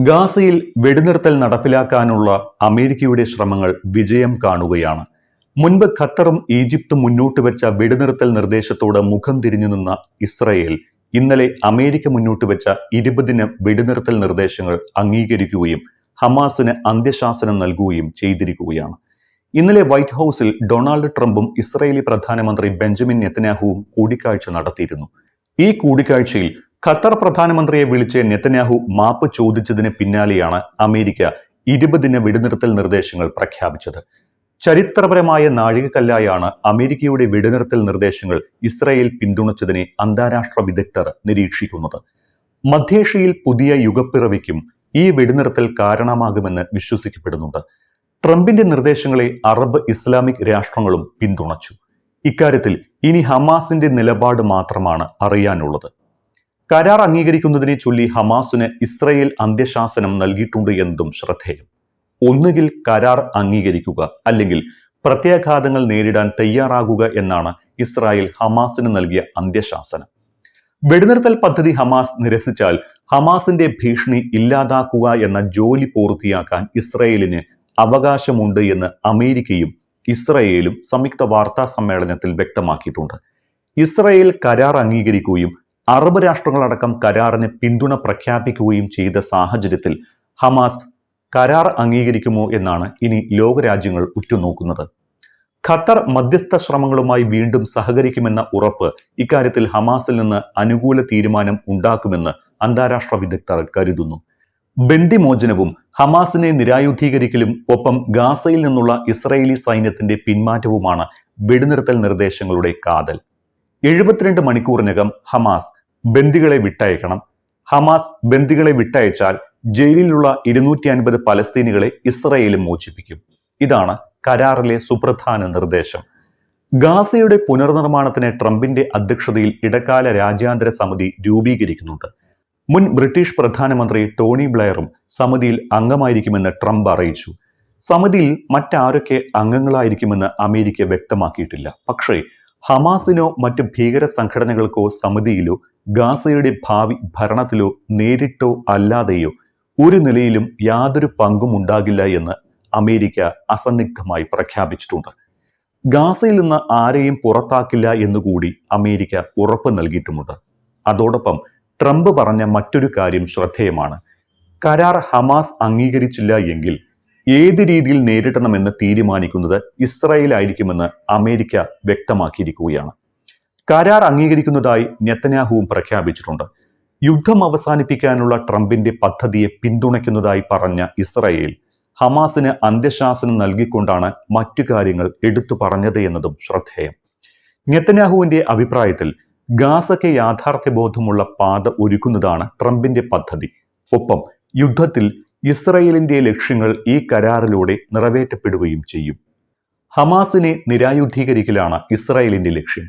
ഗാസയിൽ വെടിനിർത്തൽ നടപ്പിലാക്കാനുള്ള അമേരിക്കയുടെ ശ്രമങ്ങൾ വിജയം കാണുകയാണ്. മുൻപ് ഖത്തറും ഈജിപ്തും മുന്നോട്ട് വെച്ച വെടിനിർത്തൽ നിർദ്ദേശത്തോട് മുഖം തിരിഞ്ഞു നിന്ന ഇസ്രയേൽ ഇന്നലെ അമേരിക്ക മുന്നോട്ട് വെച്ച 20 വെടിനിർത്തൽ നിർദ്ദേശങ്ങൾ അംഗീകരിക്കുകയും ഹമാസിന് അന്ത്യശാസനം നൽകുകയും ചെയ്തിരിക്കുകയാണ്. ഇന്നലെ വൈറ്റ് ഹൌസിൽ ഡൊണാൾഡ് ട്രംപും ഇസ്രായേലി പ്രധാനമന്ത്രി ബെഞ്ചമിൻ നെതന്യാഹുവും കൂടിക്കാഴ്ച നടത്തിയിരുന്നു. ഈ കൂടിക്കാഴ്ചയിൽ ഖത്തർ പ്രധാനമന്ത്രിയെ വിളിച്ച് നെതന്യാഹു മാപ്പ് ചോദിച്ചതിന് പിന്നാലെയാണ് അമേരിക്ക 20 വെടിനിർത്തൽ നിർദ്ദേശങ്ങൾ പ്രഖ്യാപിച്ചത്. ചരിത്രപരമായ നാഴികക്കല്ലായാണ് അമേരിക്കയുടെ വെടിനിർത്തൽ നിർദ്ദേശങ്ങൾ ഇസ്രായേൽ പിന്തുണച്ചതിനെ അന്താരാഷ്ട്ര വിദഗ്ധർ നിരീക്ഷിക്കുന്നത്. മധ്യേഷ്യയിൽ പുതിയ യുഗപ്പിറവിക്കും ഈ വെടിനിർത്തൽ കാരണമാകുമെന്ന് വിശ്വസിക്കപ്പെടുന്നുണ്ട്. ട്രംപിന്റെ നിർദ്ദേശങ്ങളെ അറബ് ഇസ്ലാമിക് രാഷ്ട്രങ്ങളും പിന്തുണച്ചു. ഇക്കാര്യത്തിൽ ഇനി ഹമാസിന്റെ നിലപാട് മാത്രമാണ് അറിയാനുള്ളത്. കരാർ അംഗീകരിക്കുന്നതിനെ ചൊല്ലി ഹമാസിന് ഇസ്രായേൽ അന്ത്യശാസനം നൽകിയിട്ടുണ്ട് എന്നതും ശ്രദ്ധേയം. ഒന്നുകിൽ കരാർ അംഗീകരിക്കുക, അല്ലെങ്കിൽ പ്രത്യാഘാതങ്ങൾ നേരിടാൻ തയ്യാറാകുക എന്നാണ് ഇസ്രായേൽ ഹമാസിന് നൽകിയ അന്ത്യശാസനം. വെടിനിർത്തൽ പദ്ധതി ഹമാസ് നിരസിച്ചാൽ ഹമാസിന്റെ ഭീഷണി ഇല്ലാതാക്കുക എന്ന ജോലി പൂർത്തിയാക്കാൻ ഇസ്രായേലിന് അവകാശമുണ്ട് എന്ന് അമേരിക്കയും ഇസ്രായേലും സംയുക്ത വാർത്താ സമ്മേളനത്തിൽ വ്യക്തമാക്കിയിട്ടുണ്ട്. ഇസ്രായേൽ കരാർ അംഗീകരിക്കുകയും അറബ് രാഷ്ട്രങ്ങളടക്കം കരാറിന് പിന്തുണ പ്രഖ്യാപിക്കുകയും ചെയ്ത സാഹചര്യത്തിൽ ഹമാസ് കരാർ അംഗീകരിക്കുമോ എന്നാണ് ഇനി ലോകരാജ്യങ്ങൾ ഉറ്റുനോക്കുന്നത്. ഖത്തർ മധ്യസ്ഥ ശ്രമങ്ങളുമായി വീണ്ടും സഹകരിക്കുമെന്ന ഉറപ്പ് ഇക്കാര്യത്തിൽ ഹമാസിൽ നിന്ന് അനുകൂല തീരുമാനം ഉണ്ടാക്കുമെന്ന് അന്താരാഷ്ട്ര വിദഗ്ധർ കരുതുന്നു. ബന്ദിമോചനവും ഹമാസിനെ നിരായുധീകരിക്കലും ഒപ്പം ഗാസയിൽ നിന്നുള്ള ഇസ്രായേലി സൈന്യത്തിന്റെ പിന്മാറ്റവുമാണ് വെടിനിർത്തൽ നിർദ്ദേശങ്ങളുടെ കാതൽ. 72 മണിക്കൂറിനകം ഹമാസ് ബന്ദികളെ വിട്ടയക്കണം. ഹമാസ് ബന്ദികളെ വിട്ടയച്ചാൽ ജയിലിലുള്ള 250 പലസ്തീനികളെ ഇസ്രായേലും മോചിപ്പിക്കും. ഇതാണ് കരാറിലെ സുപ്രധാന നിർദ്ദേശം. ഗാസയുടെ പുനർനിർമ്മാണത്തിന് ട്രംപിന്റെ അധ്യക്ഷതയിൽ ഇടക്കാല രാജ്യാന്തര സമിതി രൂപീകരിക്കുന്നുണ്ട്. മുൻ ബ്രിട്ടീഷ് പ്രധാനമന്ത്രി ടോണി ബ്ലെയറും സമിതിയിൽ അംഗമായിരിക്കുമെന്ന് ട്രംപ് അറിയിച്ചു. സമിതിയിൽ മറ്റാരൊക്കെ അംഗങ്ങളായിരിക്കുമെന്ന് അമേരിക്ക വ്യക്തമാക്കിയിട്ടില്ല. പക്ഷേ ഹമാസിനോ മറ്റ് ഭീകര സംഘടനകൾക്കോ സമിതിയിലോ ഗാസയുടെ ഭാവി ഭരണത്തിലോ നേരിട്ടോ അല്ലാതെയോ ഒരു നിലയിലും യാതൊരു പങ്കും ഉണ്ടാകില്ല എന്ന് അമേരിക്ക അസന്നിഗ്ധമായി പ്രഖ്യാപിച്ചിട്ടുണ്ട്. ഗാസയിൽ നിന്ന് ആരെയും പുറത്താക്കില്ല എന്നുകൂടി അമേരിക്ക ഉറപ്പ് നൽകിയിട്ടുമുണ്ട്. അതോടൊപ്പം ട്രംപ് പറഞ്ഞ മറ്റൊരു കാര്യം ശ്രദ്ധേയമാണ്. കരാർ ഹമാസ് അംഗീകരിച്ചില്ല എങ്കിൽ ഏത് രീതിയിൽ നേരിടണമെന്ന് തീരുമാനിക്കുന്നത് ഇസ്രായേൽ ആയിരിക്കുമെന്ന് അമേരിക്ക വ്യക്തമാക്കിയിരിക്കുകയാണ്. കരാർ അംഗീകരിക്കുന്നതായി നെതന്യാഹുവും പ്രഖ്യാപിച്ചിട്ടുണ്ട്. യുദ്ധം അവസാനിപ്പിക്കാനുള്ള ട്രംപിന്റെ പദ്ധതിയെ പിന്തുണയ്ക്കുന്നതായി പറഞ്ഞ ഇസ്രായേൽ ഹമാസിന് അന്ത്യശാസനം നൽകിക്കൊണ്ടാണ് മറ്റു കാര്യങ്ങൾ എടുത്തു പറഞ്ഞത് എന്നതും ശ്രദ്ധേയം. നെതന്യാഹുവിന്റെ അഭിപ്രായത്തിൽ ഗാസയ്ക്ക് യാഥാർത്ഥ്യബോധമുള്ള പാത ഒരുക്കുന്നതാണ് ട്രംപിന്റെ പദ്ധതി. ഒപ്പം യുദ്ധത്തിൽ ഇസ്രായേലിന്റെ ലക്ഷ്യങ്ങൾ ഈ കരാറിലൂടെ നിറവേറ്റപ്പെടുകയും ചെയ്യും. ഹമാസിനെ നിരായുധീകരിക്കലാണ് ഇസ്രായേലിന്റെ ലക്ഷ്യം.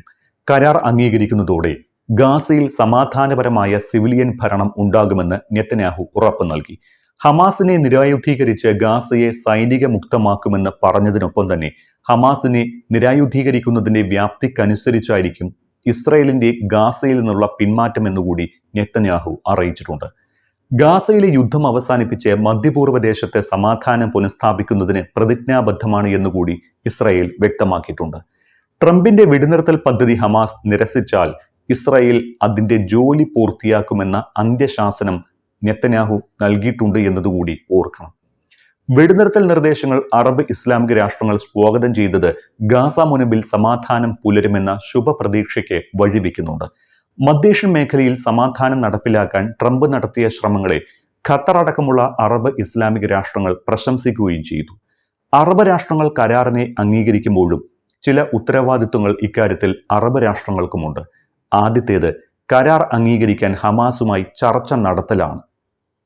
കരാർ അംഗീകരിക്കുന്നതോടെ ഗാസയിൽ സമാധാനപരമായ സിവിലിയൻ ഭരണം ഉണ്ടാകുമെന്ന് നെതന്യാഹു ഉറപ്പ് നൽകി. ഹമാസിനെ നിരായുധീകരിച്ച് ഗാസയെ സൈനിക മുക്തമാക്കുമെന്ന് പറഞ്ഞതിനൊപ്പം തന്നെ ഹമാസിനെ നിരായുധീകരിക്കുന്നതിന്റെ വ്യാപ്തിക്കനുസരിച്ചായിരിക്കും ഇസ്രായേലിന്റെ ഗാസയിൽ നിന്നുള്ള പിന്മാറ്റം എന്നുകൂടി നെതന്യാഹു അറിയിച്ചിട്ടുണ്ട്. ഗാസയിലെ യുദ്ധം അവസാനിപ്പിച്ച് മധ്യപൂർവ്വ ദേശത്തെ സമാധാനം പുനഃസ്ഥാപിക്കുന്നതിന് പ്രതിജ്ഞാബദ്ധമാണ് എന്നുകൂടി ഇസ്രായേൽ വ്യക്തമാക്കിയിട്ടുണ്ട്. ട്രംപിന്റെ വെടിനിർത്തൽ പദ്ധതി ഹമാസ് നിരസിച്ചാൽ ഇസ്രായേൽ അതിന്റെ ജോലി പൂർത്തിയാക്കുമെന്ന അന്ത്യശാസനം നെതന്യാഹു നൽകിയിട്ടുണ്ട് എന്നതുകൂടി ഓർക്കണം. വെടിനിർത്തൽ നിർദ്ദേശങ്ങൾ അറബ് ഇസ്ലാമിക രാഷ്ട്രങ്ങൾ സ്വാഗതം ചെയ്തത് ഗാസ മുനമ്പിൽ സമാധാനം പുലരുമെന്ന ശുഭപ്രതീക്ഷയ്ക്ക് വഴിവെക്കുന്നുണ്ട്. മധ്യേഷ്യൻ മേഖലയിൽ സമാധാനം നടപ്പിലാക്കാൻ ട്രംപ് നടത്തിയ ശ്രമങ്ങളെ ഖത്തർ അടക്കമുള്ള അറബ് ഇസ്ലാമിക രാഷ്ട്രങ്ങൾ പ്രശംസിക്കുകയും ചെയ്തു. അറബ് രാഷ്ട്രങ്ങൾ കരാറിനെ അംഗീകരിക്കുമ്പോഴും ചില ഉത്തരവാദിത്വങ്ങൾ ഇക്കാര്യത്തിൽ അറബ് രാഷ്ട്രങ്ങൾക്കുമുണ്ട്. ആദ്യത്തേത് കരാർ അംഗീകരിക്കാൻ ഹമാസുമായി ചർച്ച നടത്തലാണ്.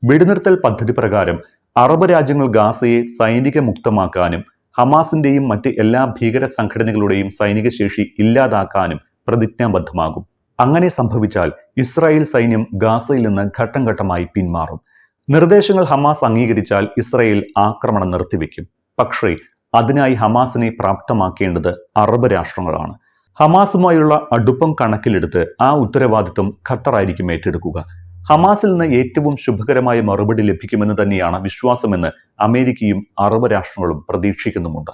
വെടിനിർത്തൽ പദ്ധതി പ്രകാരം അറബ് രാജ്യങ്ങൾ ഗാസയെ സൈനിക മുക്തമാക്കാനും ഹമാസിന്റെയും മറ്റ് എല്ലാ ഭീകര സംഘടനകളുടെയും സൈനിക ശേഷി ഇല്ലാതാക്കാനും പ്രതിജ്ഞാബദ്ധമാകും. അങ്ങനെ സംഭവിച്ചാൽ ഇസ്രായേൽ സൈന്യം ഗാസയിൽ നിന്ന് ഘട്ടം ഘട്ടമായി പിന്മാറും. നിർദ്ദേശങ്ങൾ ഹമാസ് അംഗീകരിച്ചാൽ ഇസ്രായേൽ ആക്രമണം നിർത്തിവെക്കും. പക്ഷേ അതിനായി ഹമാസിനെ പ്രാപ്തമാക്കേണ്ടത് അറബ് രാഷ്ട്രങ്ങളാണ്. ഹമാസുമായുള്ള അടുപ്പം കണക്കിലെടുത്ത് ആ ഉത്തരവാദിത്വം ഖത്തറായിരിക്കും ഏറ്റെടുക്കുക. ഹമാസിൽ നിന്ന് ഏറ്റവും ശുഭകരമായ മറുപടി ലഭിക്കുമെന്ന് തന്നെയാണ് വിശ്വാസമെന്ന് അമേരിക്കയും അറബ് രാഷ്ട്രങ്ങളും പ്രതീക്ഷിക്കുന്നുമുണ്ട്.